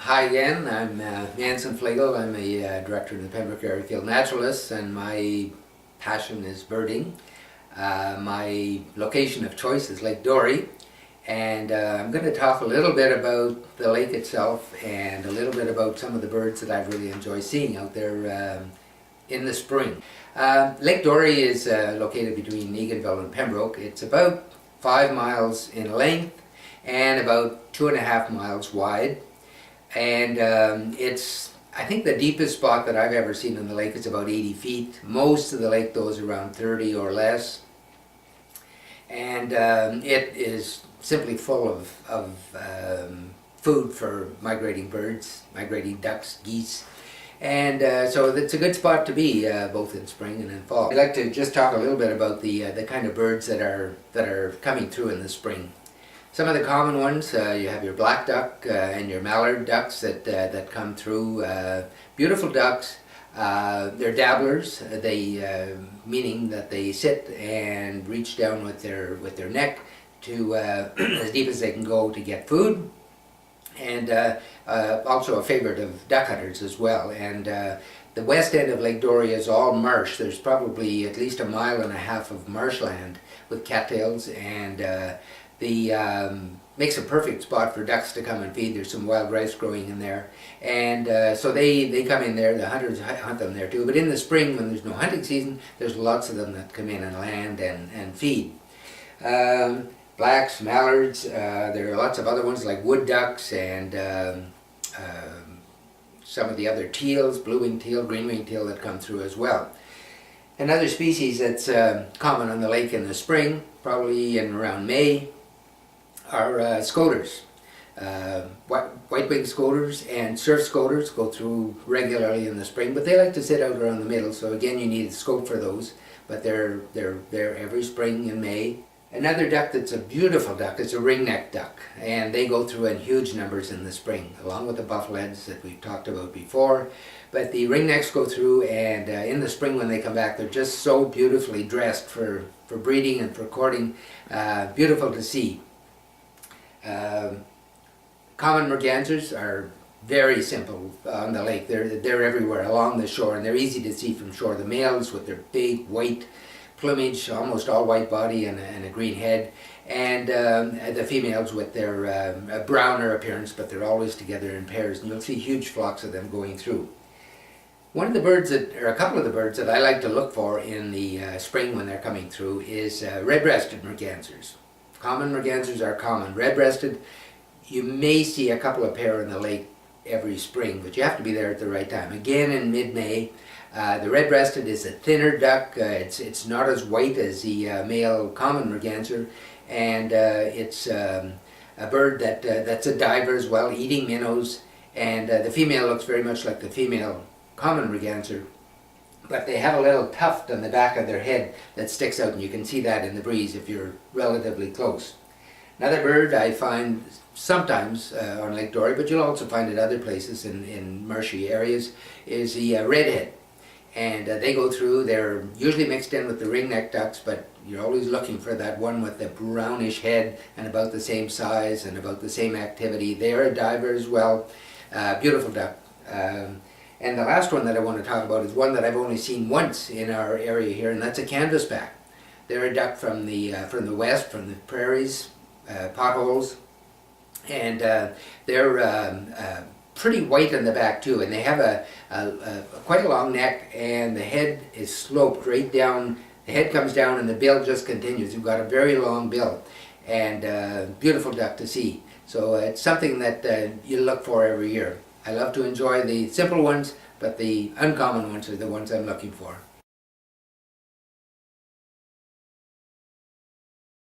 Hi again, I'm Manson Fleugel. I'm a director of the Pembroke Area Field Naturalists, and my passion is birding. My location of choice is Lake Dore, and I'm going to talk a little bit about the lake itself and a little bit about some of the birds that I really enjoy seeing out there in the spring. Lake Dore is located between Eganville and Pembroke. It's about 5 miles in length and about 2.5 miles wide. And I think the deepest spot that I've ever seen in the lake is about 80 feet. Most of the lake goes around 30 or less. And it is simply full of food for migrating birds, migrating ducks, geese. And so it's a good spot to be both in spring and in fall. I'd like to just talk a little bit about the kind of birds that are coming through in the spring. Some of the common ones, you have your black duck and your mallard ducks that come through. Beautiful ducks. They're dabblers, meaning that they sit and reach down with their neck to as deep as they can go to get food. And also a favorite of duck hunters as well. And the west end of Lake Dore is all marsh. There's probably at least 1.5 miles of marshland with cattails, and makes a perfect spot for ducks to come and feed. There's some wild rice growing in there, and so they come in there. The hunters hunt them there too. But in the spring, when there's no hunting season, there's lots of them that come in and land and feed. Blacks, mallards, there are lots of other ones like wood ducks and some of the other teals, blue-winged teal, green-winged teal that come through as well. Another species that's common on the lake in the spring, probably in around May, are scoters. White-winged scoters and surf scoters go through regularly in the spring, but they like to sit out around the middle, so again you need a scope for those, but they're there every spring in May. Another duck that's a beautiful duck is a ringneck duck, and they go through in huge numbers in the spring, along with the buffleheads that we've talked about before. But the ringnecks go through, and in the spring when they come back, they're just so beautifully dressed for breeding and for courting. Beautiful to see. Common mergansers are very simple on the lake. They're everywhere along the shore, and they're easy to see from shore. The males with their big white plumage, almost all white body and a green head, and the females with their browner appearance, but they're always together in pairs, and you'll see huge flocks of them going through. One of the birds or a couple of the birds that I like to look for in the spring when they're coming through is red-breasted mergansers. Common mergansers are common. Red-breasted, you may see a couple of pair in the lake every spring, but you have to be there at the right time. Again, in mid-May. The red-breasted is a thinner duck. It's not as white as the male common merganser, and it's a bird that's a diver as well, eating minnows. And the female looks very much like the female common merganser, but they have a little tuft on the back of their head that sticks out, and you can see that in the breeze if you're relatively close. Another bird I find sometimes on Lake Dore, but you'll also find it other places in marshy areas, is the redhead. And they go through. They're usually mixed in with the ringneck ducks, but you're always looking for that one with the brownish head and about the same size and about the same activity. They're a diver as well. Beautiful duck. And the last one that I want to talk about is one that I've only seen once in our area here, and that's a canvasback. They're a duck from the west, from the prairies, potholes, and they're pretty white on the back too, and they have quite a long neck, and the head is sloped right down. The head comes down and the bill just continues. You've got a very long bill, and beautiful duck to see. So it's something that you look for every year. I love to enjoy the simple ones, but the uncommon ones are the ones I'm looking for.